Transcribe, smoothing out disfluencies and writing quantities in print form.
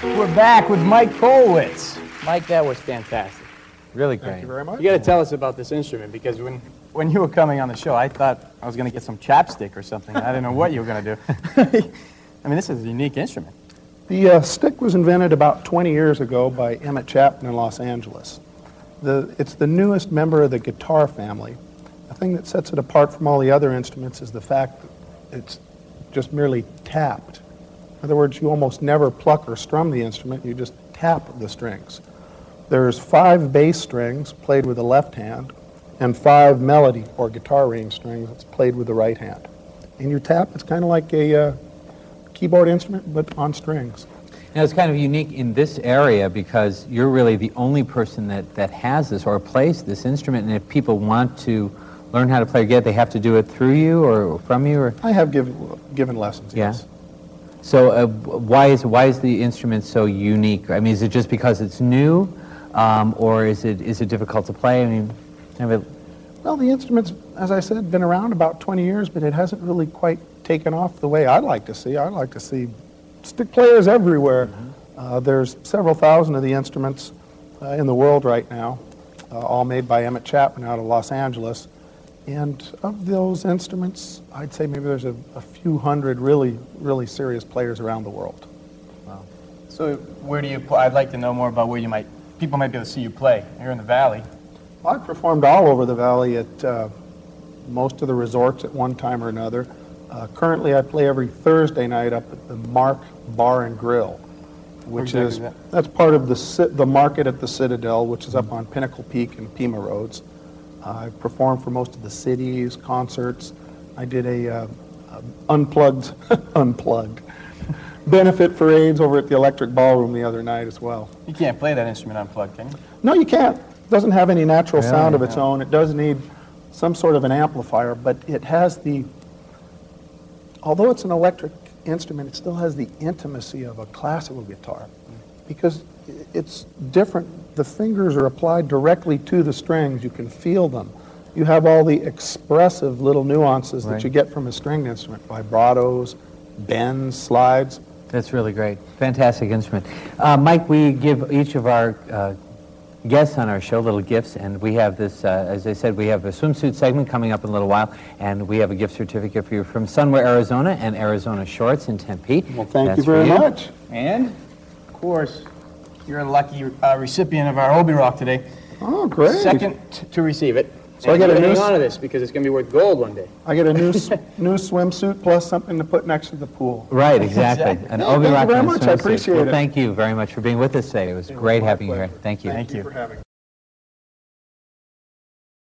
We're back with Mike Kollwitz. Mike, that was fantastic. Really great. Thank you very much. You got to tell us about this instrument, because when you were coming on the show, I thought I was going to get some chapstick or something. I didn't know what you were going to do. I mean, this is a unique instrument. The stick was invented about 20 years ago by Kollwitz Chapman in Los Angeles. It's the newest member of the guitar family. The thing that sets it apart from all the other instruments is the fact that it's just merely tapped. In other words, you almost never pluck or strum the instrument, you just tap the strings. There's 5 bass strings played with the left hand and 5 melody or guitar range strings that's played with the right hand. And you tap, it's kind of like a keyboard instrument, but on strings. Now, it's kind of unique in this area because you're really the only person that has this or plays this instrument, and if people want to learn how to play again, they have to do it through you or from you? Or? I have given lessons, yeah. Yes. So why is the instrument so unique? I mean, is it just because it's new, or is it difficult to play? I mean, well, the instrument's, as I said, been around about 20 years, but it hasn't really quite taken off the way I'd like to see. I'd like to see stick players everywhere. Mm-hmm. There's several thousand of the instruments in the world right now, all made by Kollwitz Chapman out of Los Angeles. And of those instruments, I'd say maybe there's a few hundred really, really serious players around the world. Wow. So where do you play? I'd like to know more about where people might be able to see you play. You're in the Valley. Well, I've performed all over the Valley at most of the resorts at one time or another. Currently, I play every Thursday night up at the Mark Bar and Grill, which that's part of the market at the Citadel, which is up on Pinnacle Peak and Pima Roads. I've performed for most of the cities, concerts. I did a unplugged benefit for AIDS over at the Electric Ballroom the other night as well. You can't play that instrument unplugged, can you? No, you can't. It doesn't have any natural sound of its own. It does need some sort of an amplifier, but it has although it's an electric instrument, it still has the intimacy of a classical guitar because it's different. The fingers are applied directly to the strings. You can feel them. You have all the expressive little nuances that you get from a stringed instrument, vibratos, bends, slides. That's really great. Fantastic instrument. Mike, we give each of our guests on our show little gifts, and we have this, as I said, we have a swimsuit segment coming up in a little while, and we have a gift certificate for you from Sunwear Arizona and Arizona Shorts in Tempe. Well, thank you very much. And, of course, you're a lucky recipient of our Obi Rock today. Oh, great. Second to receive it. So I get a new... hang on to this because it's going to be worth gold one day. I get a new swimsuit plus something to put next to the pool. Right, exactly. An Obi Rock. Thank you very much. I appreciate it. Thank you very much for being with us today. It was great having you here. Thank you. Thank you. For having me.